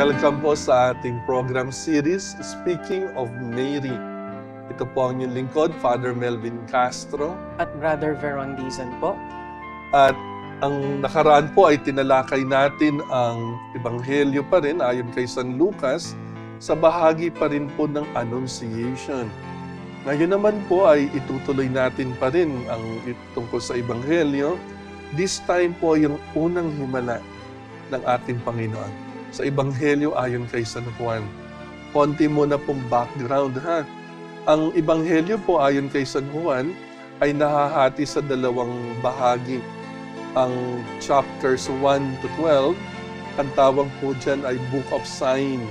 Welcome po sa ating program series, Speaking of Mary. Ito po ang inyong lingkod, Father Melvin Castro. At Brother Veron Dizon po. At ang nakaraan po ay tinalakay natin ang Ebanghelyo pa rin ayon kay San Lucas sa bahagi pa rin po ng Annunciation. Ngayon naman po ay itutuloy natin pa rin ang tungkol sa Ebanghelyo. This time po yung unang himala ng ating Panginoon. Sa Ebanghelyo ayon kay San Juan. Konti muna pong background ha. Ang Ebanghelyo po ayon kay San Juan ay nahahati sa dalawang bahagi. Ang chapters 1 to 12, ang tawag po dyan ay Book of Sign.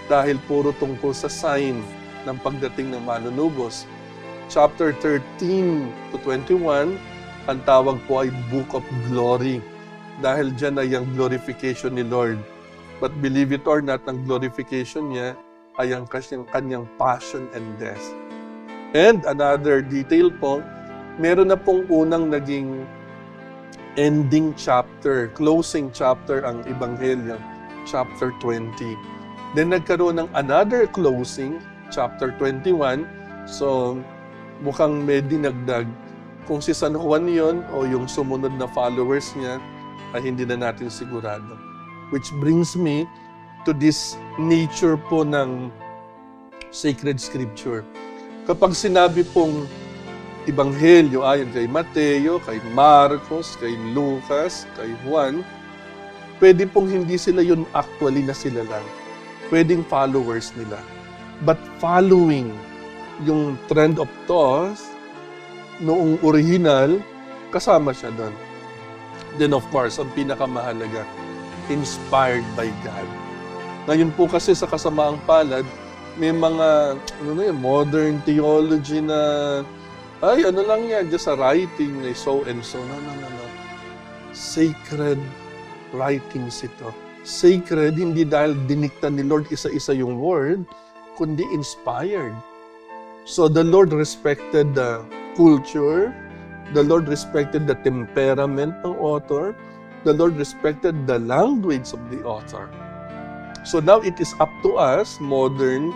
Dahil puro tungkol sa sign ng pagdating ng manunubos. Chapter 13 to 21, ang tawag po ay Book of Glory. Dahil dyan ay ang glorification ni Lord. But believe it or not, ang glorification niya ay ang kanyang passion and death. And another detail po, meron na pong unang naging ending chapter, closing chapter ang Ebanghelyo, chapter 20. Then nagkaroon ng another closing, chapter 21. So mukhang may dinagdag. Kung si San Juan yon o yung sumunod na followers niya, ay hindi na natin sigurado. Which brings me to this nature po ng sacred scripture. Kapag sinabi pong Ebanghelyo ayon kay Mateo, kay Marcos, kay Lucas, kay Juan, pwede pong hindi sila yun actually na sila lang. Pwedeng followers nila. But following yung trend of thought, noong original, kasama siya doon. Then of course, ang pinakamahalaga, inspired by God. Ngayon po kasi sa kasamaang palad, may mga modern theology na ay, ano lang yan, just a writing, so and so. No. Sacred writings ito. Sacred, hindi dahil dinikta ni Lord isa-isa yung word, kundi inspired. So the Lord respected the culture, the Lord respected the temperament ng author, the Lord respected the language of the author. So now it is up to us, modern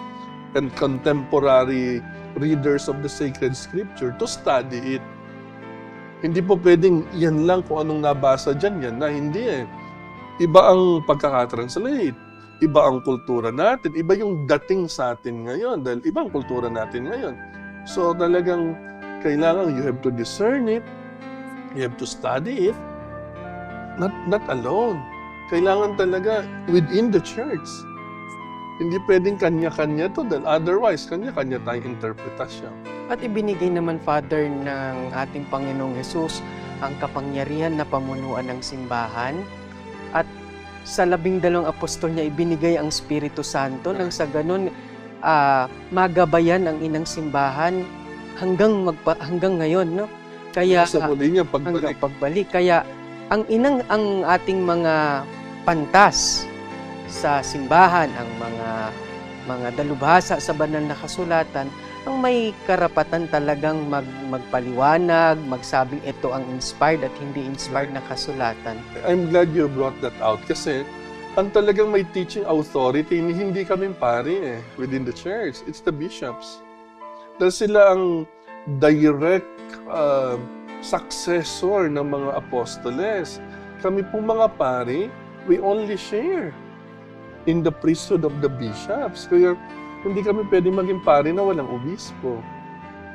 and contemporary readers of the sacred scripture, to study it. Hindi po pwedeng yan lang kung anong nabasa dyan, yan na. Hindi eh. Iba ang pagkakatranslate. Iba ang kultura natin. Iba yung dating sa atin ngayon dahil ibang kultura natin ngayon. So talagang kailangan you have to discern it. You have to study it. Not alone. Kailangan talaga within the church. Hindi pwedeng kanya-kanya to dahil otherwise, kanya-kanya tayong interpretasyon. At ibinigay naman, Father, ng ating Panginoong Hesus ang kapangyarihan na pamunuan ng simbahan. At sa 12 apostol niya, ibinigay ang Espiritu Santo nang sa ganun magabayan ang inang simbahan hanggang ngayon, no? Kaya Sa muli niya, hanggang pagbalik. pagbalik. Kaya ang ating mga pantas sa simbahan, ang mga dalubhasa sa banal na kasulatan, ang may karapatan talagang magpaliwanag, magsabing ito ang inspired at hindi inspired na kasulatan. I'm glad you brought that out kasi ang talagang may teaching authority, hindi kami pari within the church. It's the bishops. Dahil sila ang direct successor ng mga apostoles. Kami pong mga pari, we only share in the priesthood of the bishops. Kaya hindi kami pwede maging pari na walang obispo.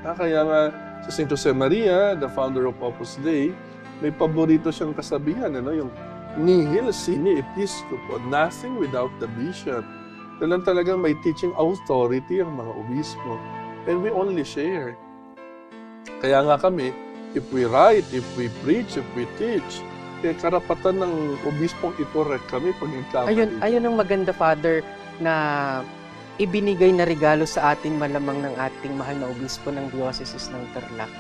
Kaya nga, si St. Josemaria, the founder of Opus Dei, may paborito siyang kasabihan, yung nihil sine episcopo, nothing without the bishop. Dalang talagang may teaching authority ang mga obispo. And we only share. Kaya nga kami, if we write, if we preach, if we teach, karapatan ng obispong i-correct kami pag nagkamali. Ayun ang maganda, Father, na ibinigay na regalo sa atin malamang ng ating mahal na obispo ng Diocese ng Tarlac.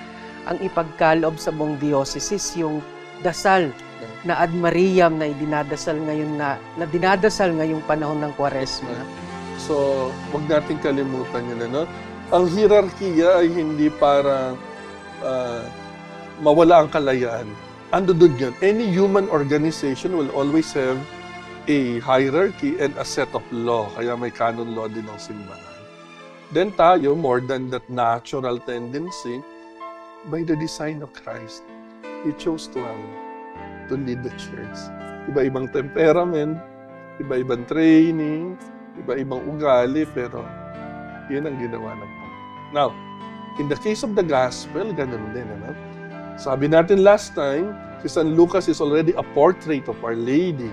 Ang ipagkaloob sa buong diocese, yung dasal na Ad Mariam na dinadasal ngayong panahon ng Kwaresma. So, wag natin kalimutan yun, no? Ang hierarkiya ay hindi para mawala ang kalayaan. Andun yun. Any human organization will always have a hierarchy and a set of law. Kaya may canon law din ang simbahan. Then tayo, more than that natural tendency, by the design of Christ, He chose to lead the church. Iba-ibang temperament, iba-ibang training, iba-ibang ugali, pero yun ang ginawa ng Panginoon. Now, in the case of the gospel, ganun din. Ano? Sabi natin last time, si San Lucas is already a portrait of Our Lady.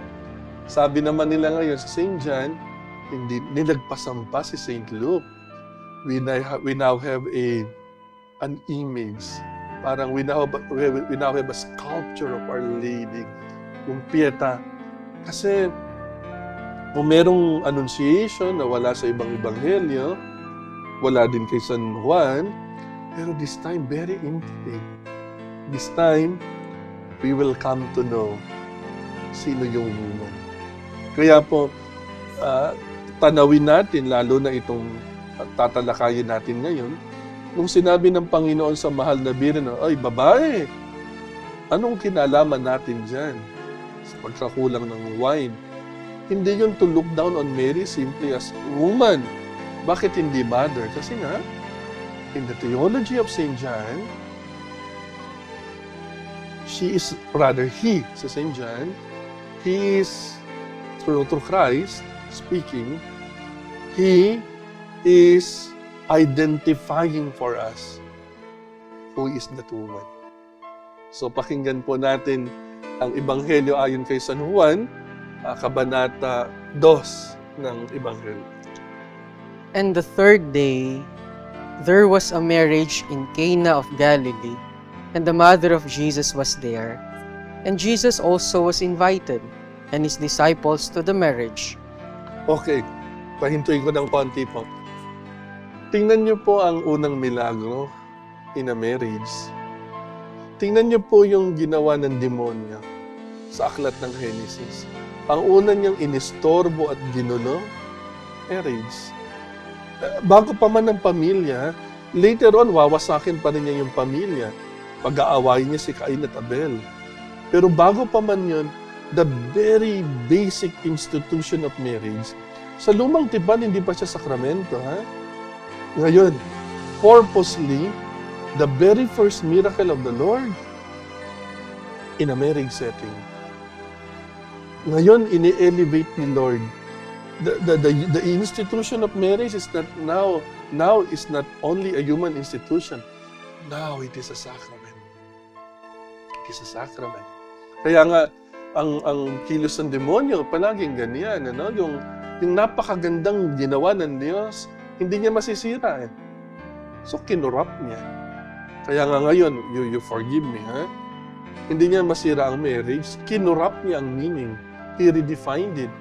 Sabi naman nila ngayon sa St. John, hindi nilagpasampa si St. Luke. We now have an image. Parang we now have a sculpture of Our Lady, yung Pieta. Kasi kung merong annunciation na wala sa ibang ebanghelyo, wala din kay San Juan, pero this time very intimate. This time, we will come to know sino yung woman. Kaya po, tanawin natin, lalo na itong tatalakayin natin ngayon, nung sinabi ng Panginoon sa mahal na birhen, ay, babae, anong kinalaman natin dyan sa pagkakulang ng wine? Hindi yun to look down on Mary simply as woman. Bakit hindi mother? Kasi nga, in the theology of St. John, he, sa St. John, he is, through Christ speaking, he is identifying for us who is that woman. So pakinggan po natin ang Ebanghelyo ayon kay San Juan, Kabanata 2 ng Ebanghelyo. And the third day, there was a marriage in Cana of Galilee, and the mother of Jesus was there. And Jesus also was invited, and his disciples to the marriage. Okay, pahintuin ko ng konti po. Tingnan niyo po ang unang milagro in a marriage. Tingnan niyo po yung ginawa ng demonyo sa aklat ng Genesis. Ang una niyang inistorbo at ginulo, marriage. Bago pa man ng pamilya, later on, wawasakin pa rin niya yung pamilya. Pag-aawayin niya si Cain at Abel. Pero bago pa man yun, the very basic institution of marriage, sa lumang tipan, hindi pa siya sakramento, ha? Ngayon, purposely, the very first miracle of the Lord in a marriage setting. Ngayon, ini-elevate ni Lord. The institution of marriage is not now is not only a human institution. Now it is a sacrament. It is a sacrament. Kaya nga, ang kilos ng demonyo, palaging ganyan, ano? Yung napakagandang ginawa ng Diyos, hindi niya masisira. So, kinurap niya. Kaya nga ngayon, you forgive me, ha? Hindi niya masira ang marriage, kinurap niya ang meaning. He redefined it.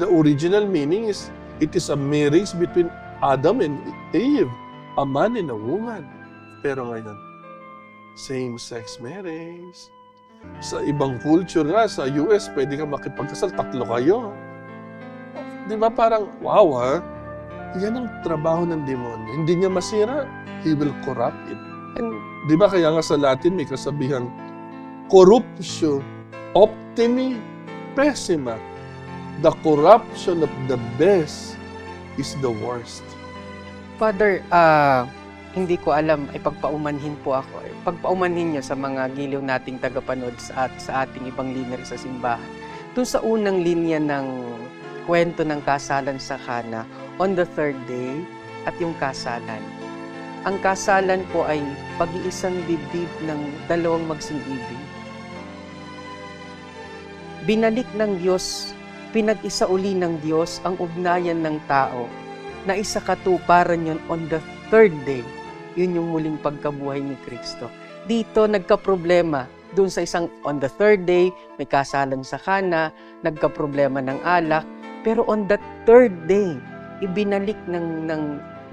The original meaning is, it is a marriage between Adam and Eve, a man and a woman. Pero ngayon, same-sex marriage. Sa ibang culture nga, sa US, pwede ka makipagkasal, 3 kayo. Di ba parang, wow ha? Yan ang trabaho ng demonyo. Hindi niya masira, he will corrupt it. And di ba kaya nga sa Latin may kasabihang, corruptio optimi pessima. The corruption of the best is the worst. Father, hindi ko alam, ay pagpaumanhin po ako. Pagpaumanhin niyo sa mga giliw nating tagapanood sa ating ibang linya sa simbahan. Doon sa unang linya ng kwento ng kasalan sa Cana, on the third day, at yung kasalan. Ang kasalan po ay pag-iisang dibdib ng dalawang magsing-ibig. Binalik ng Diyos, pinag-isa uli ng Diyos ang ugnayan ng tao na isa katuparan yun on the third day. Yun yung muling pagkabuhay ni Kristo. Dito nagka-problema. Doon sa isang on the third day, may kasalan sa Cana, nagka-problema ng alak. Pero on the third day, ibinalik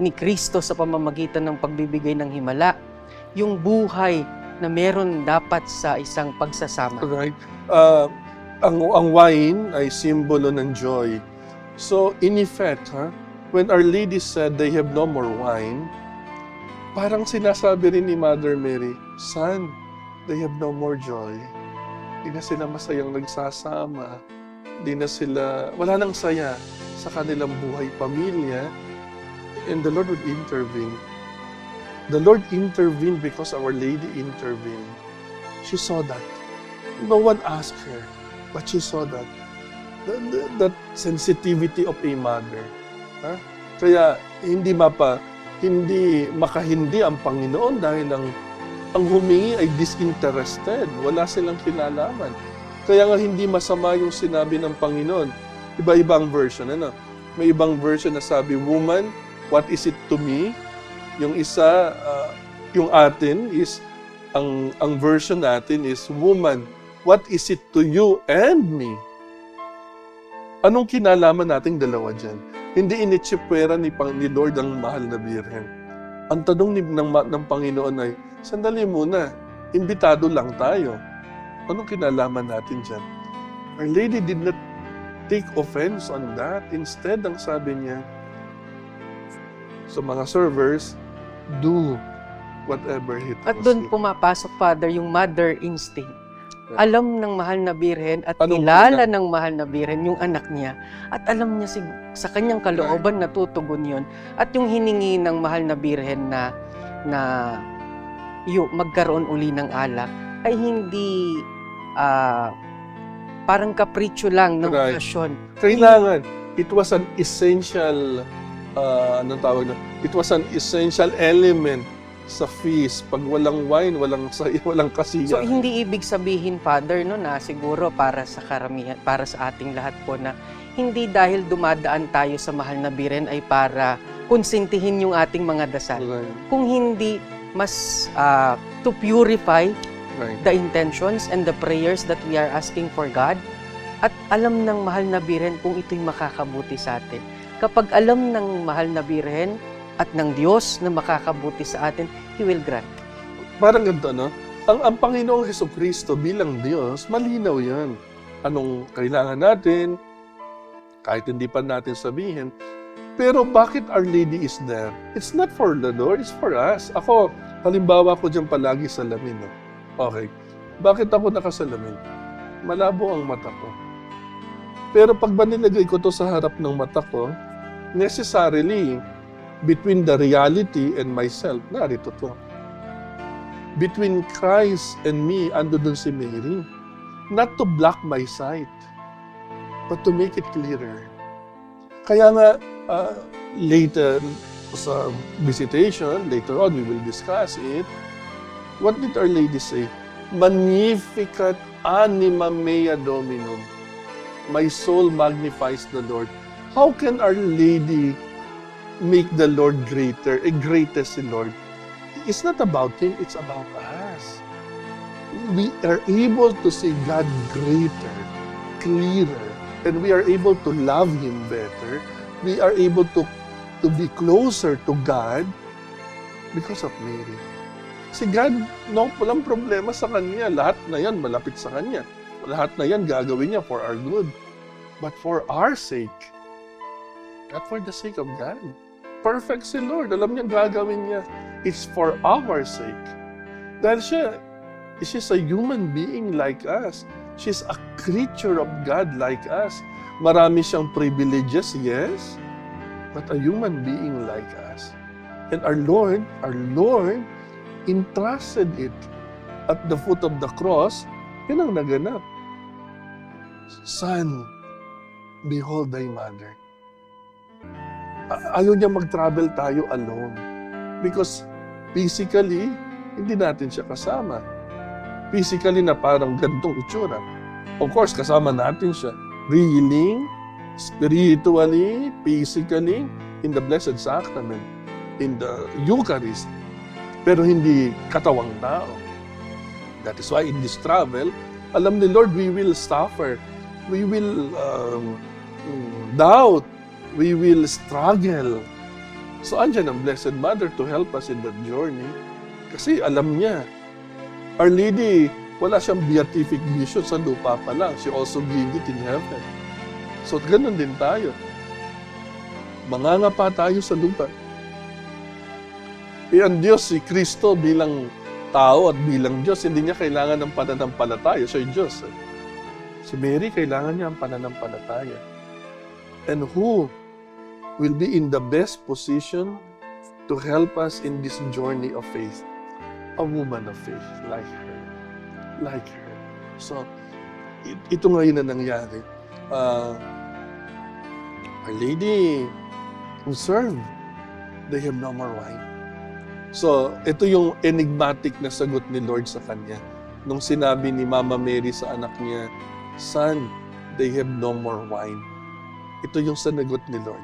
ni Kristo sa pamamagitan ng pagbibigay ng himala yung buhay na meron dapat sa isang pagsasama. Right. Ang wine ay simbolo ng joy. So, in effect, when Our Lady said they have no more wine, parang sinasabi rin ni Mother Mary, Son, they have no more joy. Hindi na sila masayang nagsasama. di na sila, wala nang saya sa kanilang buhay, pamilya, and the Lord would intervene. The Lord intervened because Our Lady intervened. She saw that. No one asked her, but she saw that. That sensitivity of a mother. Ha? Kaya hindi makahindi ang Panginoon dahil ang humingi ay disinterested. Wala silang kinalaman. Kaya nga hindi masama yung sinabi ng Panginoon. Iba-ibang version. Ano? May ibang version na sabi, "Woman, what is it to me?" Yung isa, yung atin is, ang version natin is, "Woman, what is it to you and me?" Anong kinalaman nating dalawa dyan? Hindi initsipwera ni Lord ang mahal na Birhen. Ang tanong ng Panginoon ay, sandali muna, imbitado lang tayo. Anong kinalaman natin dyan? Our Lady did not take offense on that. Instead, ang sabi niya, sa mga servers, do whatever it was. At doon pumapasok, Father, yung mother instinct. Alam ng mahal na Birhen at kilala ng mahal na Birhen yung anak niya. At alam niya sa kanyang kalooban natutugon yun. At yung hiningi ng mahal na Birhen na yung magkaroon uli ng alak ay hindi parang kapritsyo lang ng okasyon. Kailangan. It was an essential, it was an essential element sa feast. Pag walang wine, walang kasiya. So, hindi ibig sabihin, Father, no, na siguro para sa karamihan, para sa ating lahat po na hindi dahil dumadaan tayo sa mahal na Birhen ay para konsintihin yung ating mga dasal. Right. Kung hindi, mas to purify Right. the intentions and the prayers that we are asking for God. At alam ng mahal na Birhen kung ito'y makakabuti sa atin. Kapag alam ng mahal na Birhen at ng Diyos na makakabuti sa atin, He will grant. Parang ganito, no? Ang Panginoong Hesukristo bilang Diyos, malinaw yan. Anong kailangan natin, kahit hindi pa natin sabihin. Pero bakit Our Lady is there? It's not for the Lord, it's for us. Ako, halimbawa ko dyan palagi salamin. No? Okay. Bakit ako nakasalamin? Malabo ang mata ko. Pero pag ba nilagay ko to sa harap ng mata ko, necessarily, between the reality and myself, narito to. Between Christ and me, ando dun si Mary. Not to block my sight, but to make it clearer. Kaya nga, later sa visitation, later on, we will discuss it. What did Our Lady say? Magnificat anima mea Dominum. My soul magnifies the Lord. How can Our Lady make the Lord greater, greatest Lord? It's not about Him, it's about us. We are able to see God greater, clearer, and we are able to love Him better. We are able to be closer to God because of Mary. Si God, no, walang problema sa Kanya. Lahat na yan malapit sa Kanya. Lahat na yan gagawin niya for our good. But for our sake, not for the sake of God. Perfect si Lord. Alam niya gagawin niya. It's for our sake. Dahil she's a human being like us. She's a creature of God like us. Marami siyang privileges, yes, but a human being like us. And our Lord entrusted it at the foot of the cross. Yun ang naganap. Son, behold thy mother. Ayaw niya mag-travel tayo alone. Because physically, hindi natin siya kasama. Physically na parang gantong itsura. Of course, kasama natin siya. Really, spiritually, physically, in the Blessed Sacrament, in the Eucharist, pero hindi katawang tao. That is why in this travel, alam ni Lord, we will suffer. We will doubt. We will struggle. So, andyan ang Blessed Mother to help us in that journey. Kasi alam niya, Our Lady, wala siyang beatific vision sa lupa pa lang. She also gave it in heaven. So, ganun din tayo. Mangangapa tayo sa lupa. Ang Diyos, si Kristo bilang tao at bilang Diyos, hindi niya kailangan ng pananampalataya. Siya yung Diyos. Si Mary, kailangan niya ang pananampalataya. And who will be in the best position to help us in this journey of faith? A woman of faith, like her. Like her. So, ito ngayon na nangyari. Our Lady who served, they have no more wine. So, ito yung enigmatic na sagot ni Lord sa kanya. Nung sinabi ni Mama Mary sa anak niya, Son, they have no more wine. Ito yung sanagot ni Lord.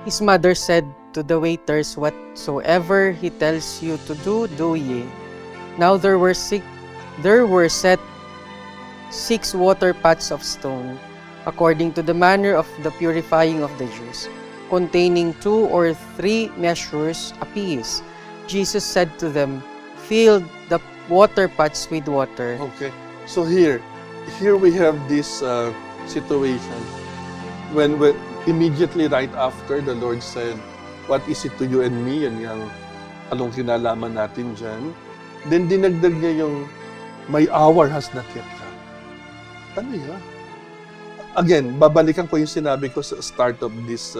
His mother said to the waiters, "Whatsoever he tells you to do, do ye." Now there were set 6 water pots of stone, according to the manner of the purifying of the Jews, containing 2 or 3 measures apiece. Jesus said to them, "Fill the water pots with water." Okay. So here we have this situation when immediately right after the Lord said, "What is it to you and me?" Yan yung anong kinalaman natin dyan. Then dinagdag niya yung, "My hour has not yet come." Ano yan? Again, babalikan ko yung sinabi ko sa start of this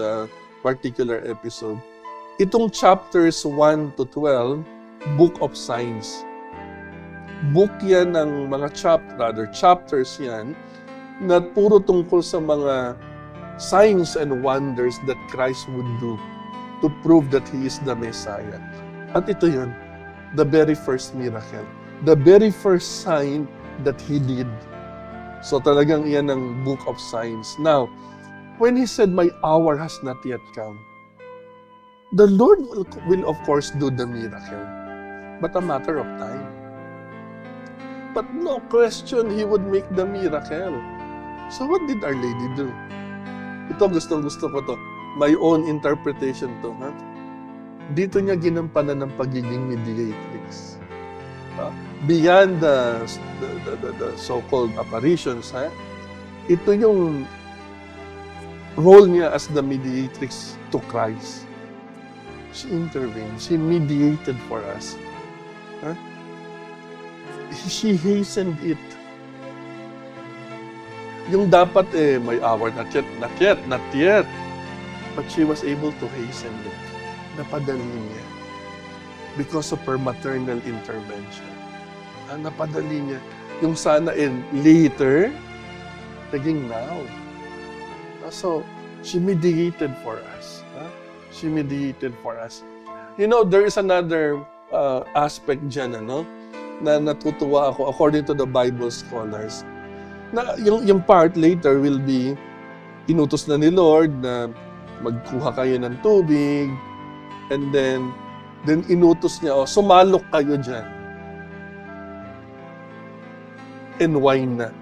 particular episode. Itong chapters 1 to 12, Book of Signs. Book yan ng mga chapters yan, na puro tungkol sa mga signs and wonders that Christ would do to prove that He is the Messiah. At ito yun, the very first miracle, the very first sign that He did. So talagang iyan ang Book of Signs. Now, when He said, "My hour has not yet come," the Lord will of course do the miracle, but a matter of time. But no question, He would make the miracle. So what did Our Lady do? Ito, gustong-gusto ko to. My own interpretation to. Ha? Dito niya ginampanan ng pagiging mediatrix. Beyond the so-called apparitions, ha? Ito yung role niya as the mediatrix to Christ. She intervened. She mediated for us. Huh? She hastened it. Yung dapat may hour, not yet. But she was able to hasten it. Napadali niya. Because of her maternal intervention. Napadali niya. Yung sana later, naging now. So, she mediated for us. She mediated for us. You know, there is another aspect dyan, na natutuwa ako according to the Bible scholars. Na yung part later will be inutos na ni Lord na magkuha kayo ng tubig, and then inutos niya, sumalok kayo dyan. And wine na.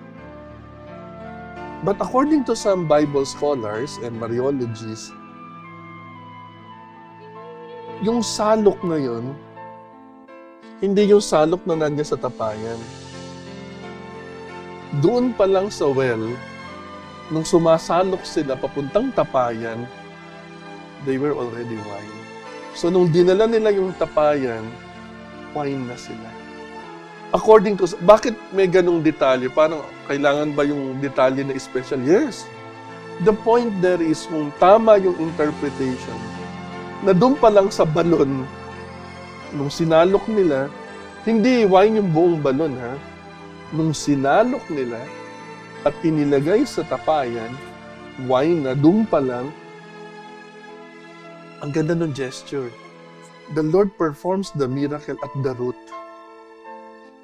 But according to some Bible scholars and Mariologists, yung salok na yun, hindi yung salok na nandiyan sa tapayan. Doon pa lang sa well, nung sumasalok sila papuntang tapayan, they were already wine. So nung dinala nila yung tapayan, wine na sila. According to, bakit may ganong detalye? Parang kailangan ba yung detalye na special? Yes. The point there is kung tama yung interpretation, na doon pa lang sa balon, nung sinalok nila, hindi wine yung buong balon, ha? Nung sinalok nila at inilagay sa tapayan, wine na doon pa lang, ang ganda ng gesture. The Lord performs the miracle at the root.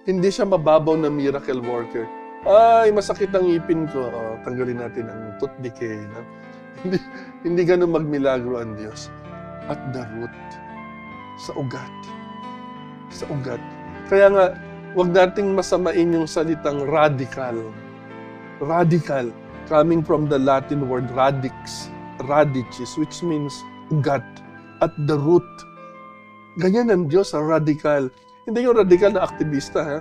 Hindi siya mababaw na miracle worker. Ay, masakit ang ngipin ko. Tanggalin natin ang tooth decay. No? Hindi ganun magmilagro ang Diyos. At the root. Sa ugat. Sa ugat. Kaya nga, huwag nating masamain yung salitang radical. Radical. Coming from the Latin word radix. Radicis, which means ugat. At the root. Ganyan ang Diyos, radical. Hindi yung radical na aktivista, ha?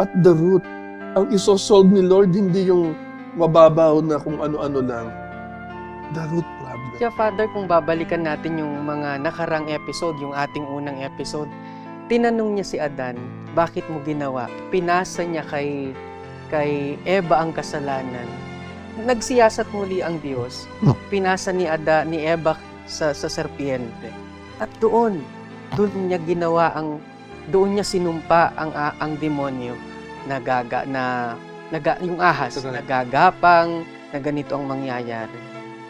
At the root. Ang isosolve ni Lord, hindi yung mababaw na kung ano-ano lang. The root problem. Kaya Father, kung babalikan natin yung mga nakarang episode, yung ating unang episode, tinanong niya si Adan, bakit mo ginawa? Pinasa niya kay kay Eva ang kasalanan, nagsiyasat muli ang Diyos. Pinasa ni Eva sa serpiente. At doon niya ginawa doon niya sinumpa ang demonyo yung ahas, nagagapang na ganito ang mangyayari.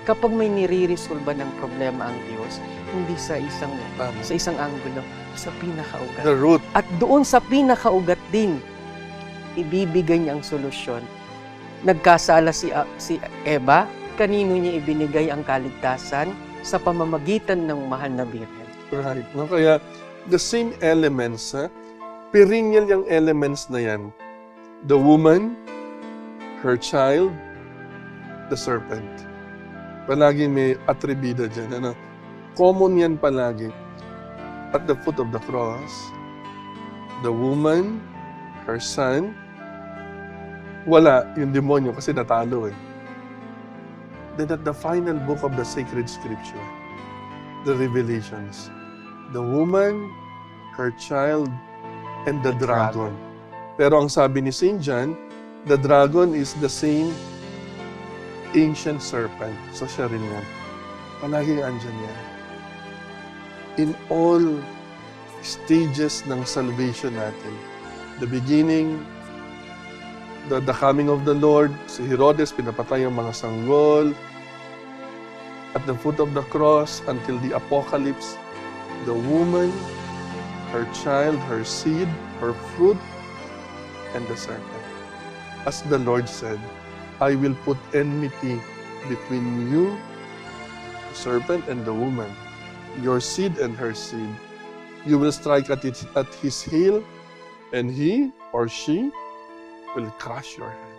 Kapag may nire-resolve ng problema ang Diyos, hindi sa isang anggulo, sa pinakaugat. The root. At doon sa pinakaugat din, ibibigay niya ang solusyon. Nagkasala si Eva, kanino niya ibinigay ang kaligtasan? Sa pamamagitan ng mahal na Birhen. Right. No? Kaya, the same elements, perennial yung elements na yan. The woman, her child, the serpent. Palagi may atribida dyan. Ano? Common yan palagi. At the foot of the cross, the woman, her son, wala yung demonyo kasi natalo eh. Then at the final book of the sacred scripture, the Revelations, the woman, her child, and the dragon. Pero ang sabi ni St. John, the dragon is the same ancient serpent. So siya rin yan. Palaging andyan yan. In all stages ng salvation natin, the beginning, the coming of the Lord, si Herodes, pinapatay ang mga sanggol. At the foot of the cross, until the apocalypse, the woman, her child, her seed, her fruit, and the serpent. As the Lord said, I will put enmity between you, the serpent, and the woman, your seed and her seed. You will strike at his heel, and he or she will crush your head.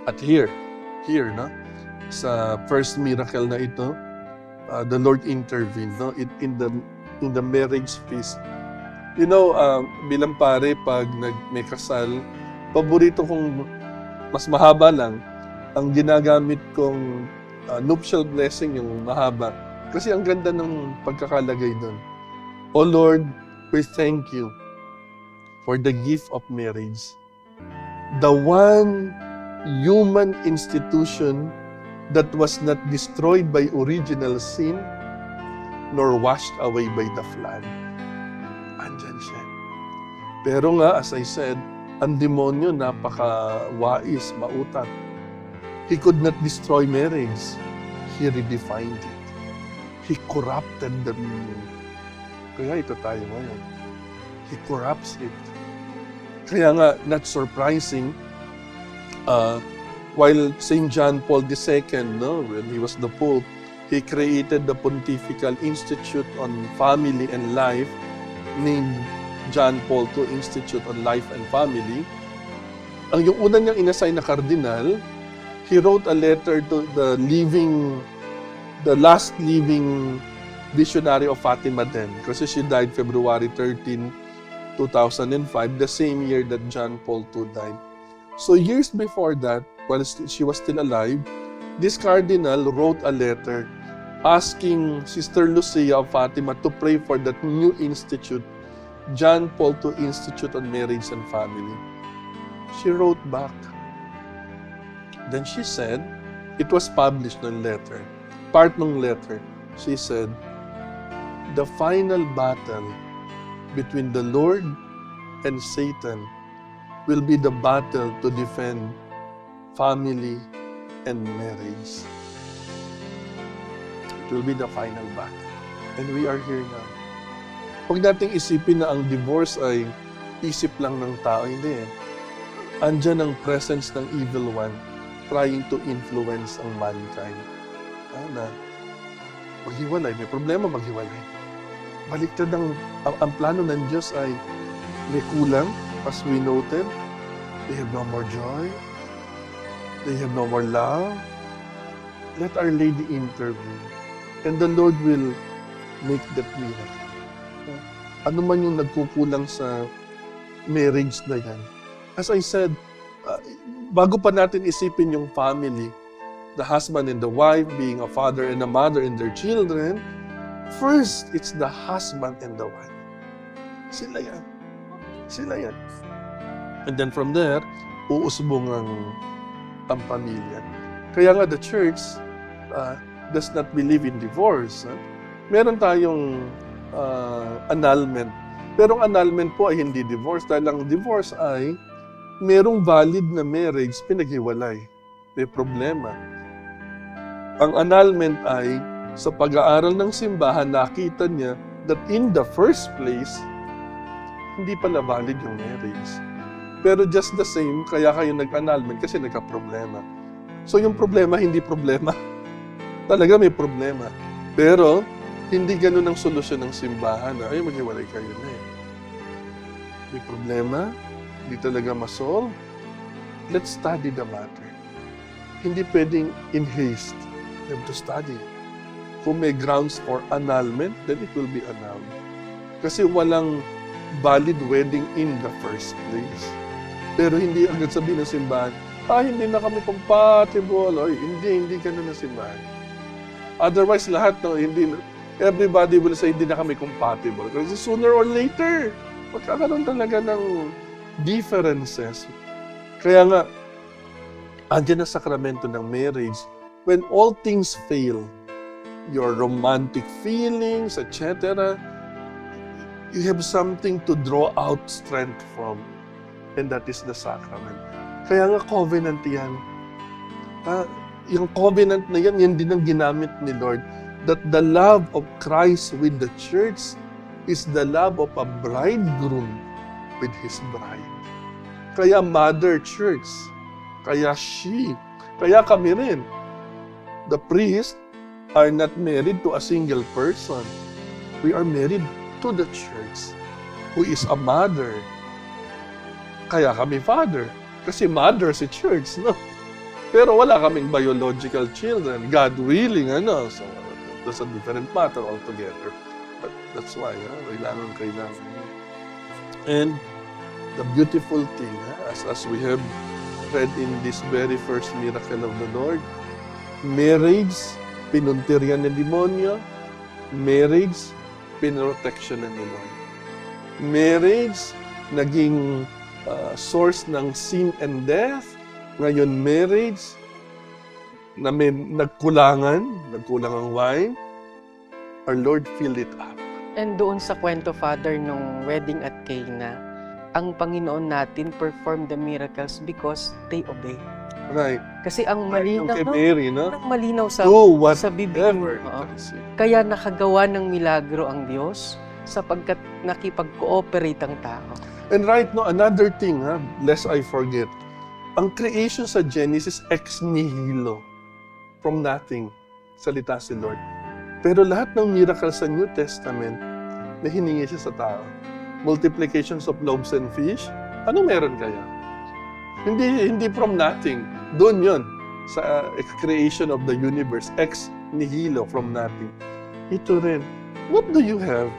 At here, no? Sa first miracle na ito, the Lord intervened, no? In the marriage feast. You know, bilang pare, pag may kasal, paborito kong mas mahaba lang, ang ginagamit kong nuptial blessing, yung mahaba. Kasi ang ganda ng pagkakalagay doon. O Lord, we thank you for the gift of marriage. The one human institution that was not destroyed by original sin nor washed away by the flood. Andyan siya. Pero nga, as I said, ang demonyo napaka-wais, mautak. He could not destroy marriage. He redefined it. He corrupted the meaning. Kaya ito tayo ngayon. He corrupts it. Kaya nga, not surprising, while St. John Paul II, no, when he was the Pope, he created the Pontifical Institute on Family and Life, named John Paul II Institute on Life and Family. Yung una niyang inassign na kardinal, he wrote a letter to the last living visionary of Fatima then, kasi she died February 13, 2005, the same year that John Paul II died. So years before that, while she was still alive, this cardinal wrote a letter asking Sister Lucia of Fatima to pray for that new institute, John Paul II Institute on Marriage and Family. She wrote back. Then she said, it was published in letter, part ng letter. She said, the final battle between the Lord and Satan will be the battle to defend family and marriage. It will be the final battle. And we are here now. Huwag nating isipin na ang divorce ay isip lang ng tao. Hindi eh. Andyan ang presence ng evil one trying to influence ang mankind. Na maghiwalay. May problema, maghiwalay. Baliktad ang plano ng Diyos ay may kulang, as we noted. They have no more joy. They have no more love. Let Our Lady intervene. And the Lord will make that miracle. Ano man yung nagkukulang sa marriage na yan. As I said, bago pa natin isipin yung family, the husband and the wife being a father and a mother and their children, first, it's the husband and the wife. Sila yan. Sila yan. And then from there, uusbong ang pamilya. Kaya nga the church does not believe in divorce. Meron tayong annulment. Pero ang annulment po ay hindi divorce dahil ang divorce ay merong valid na marriage pinaghiwalay. May problema. Ang annulment ay sa pag-aaral ng simbahan, nakita niya that in the first place, hindi pala valid yung marriage. Pero just the same, kaya kayo nag-annulment kasi nagka-problema. So yung problema, hindi problema. Talaga may problema. Pero, hindi ganun ang solusyon ng simbahan. Ay, maghiwalay kayo na eh. May problema, hindi talaga masolve. Let's study the matter. Hindi pwedeng in haste. You have to study. Kung may grounds for annulment, then it will be annulled. Kasi walang valid wedding in the first place. Pero hindi agad sabihin ng simbahan, hindi na kami compatible. Oy, hindi ganun ang simbahan. Otherwise, lahat, everybody will say, hindi na kami compatible. Kasi sooner or later, magkakaroon talaga ng differences. Kaya nga, andyan ang sakramento ng marriage. When all things fail, your romantic feelings, etc., you have something to draw out strength from. And that is the sacrament. Kaya nga covenant yan. Yung covenant na yan, yan din ang ginamit ni Lord. That the love of Christ with the church is the love of a bridegroom with his bride. Kaya Mother Church, kaya kaya kami rin. The priests are not married to a single person. We are married to the church, who is a mother. Kaya kami father. Kasi mother si church, no? Pero wala kaming biological children. God willing, So, that's a different matter altogether. But that's why, kailangan. And the beautiful thing, as we have read in this very first miracle of the Lord, marriage, pinuntiryan ng demonyo. Marriage, pinrotection ng Lord. Marriage, naging source ng sin and death. Ngayon, marriage, na may nagkulang ang wine, our Lord filled it up. And doon sa kwento, Father, nung wedding at Cana, ang Panginoon natin perform the miracles because they obey. Right. Kasi ang Yung malinaw, kay Mary, no? ang malinaw sa Do whatever. sa bibig. Oo. Kaya nakagawa ng milagro ang Diyos sapagkat nakipag-cooperate ang tao. And right now, another thing, lest I forget, ang creation sa Genesis ex nihilo, from nothing, salita si Lord. Pero lahat ng miracle sa New Testament, may hiningi siya sa tao. Multiplications of loaves and fish, ano meron kaya? Hindi from nothing. Doon yon sa creation of the universe, ex nihilo, from nothing. Ito rin, what do you have?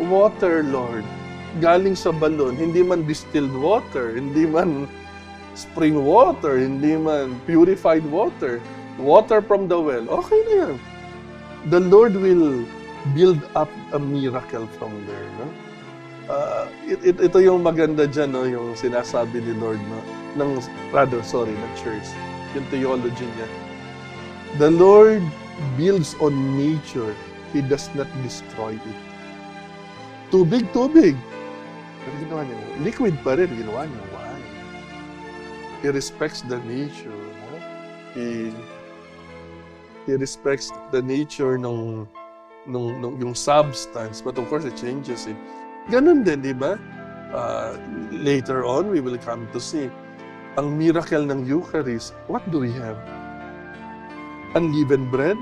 Water, Lord. Galing sa balon, hindi man distilled water, hindi man spring water, hindi man purified water. Water from the well, okay na yan. The Lord will build up a miracle from there. No? Ito yung maganda dyan, no? Yung sinasabi ni Lord, no? ng church. Yung theology niya. The Lord builds on nature. He does not destroy it. Tubig. Pero ginawa niya, liquid pa rin, ginawa niya wine. He respects the nature. No? He respects the nature ng yung substance, but of course it changes it. Ganun din, di ba? Later on, we will come to see ang miracle ng Eucharist. What do we have? Unleavened bread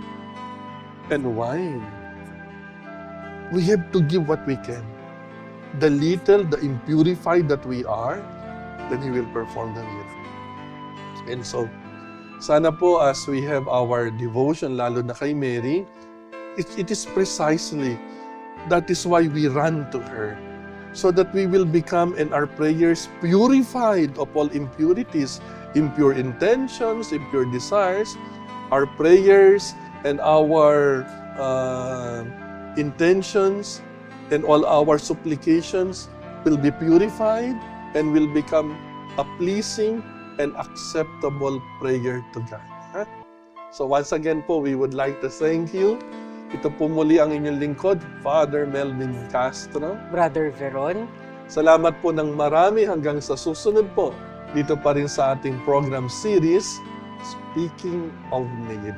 and wine. We have to give what we can. The little, the impurified that we are, then He will perform the miracle. And so, sana po as we have our devotion, lalo na kay Mary, it is precisely, that is why we run to her. So that we will become in our prayers purified of all impurities, impure intentions, impure desires. Our prayers and our intentions and all our supplications will be purified and will become a pleasing and acceptable prayer to God. Ha? So once again po, we would like to thank you. Ito po muli ang inyong lingkod, Father Melvin Castro. Brother Veron, Salamat po ng marami hanggang sa susunod po dito pa rin sa ating program series, Speaking of Mary.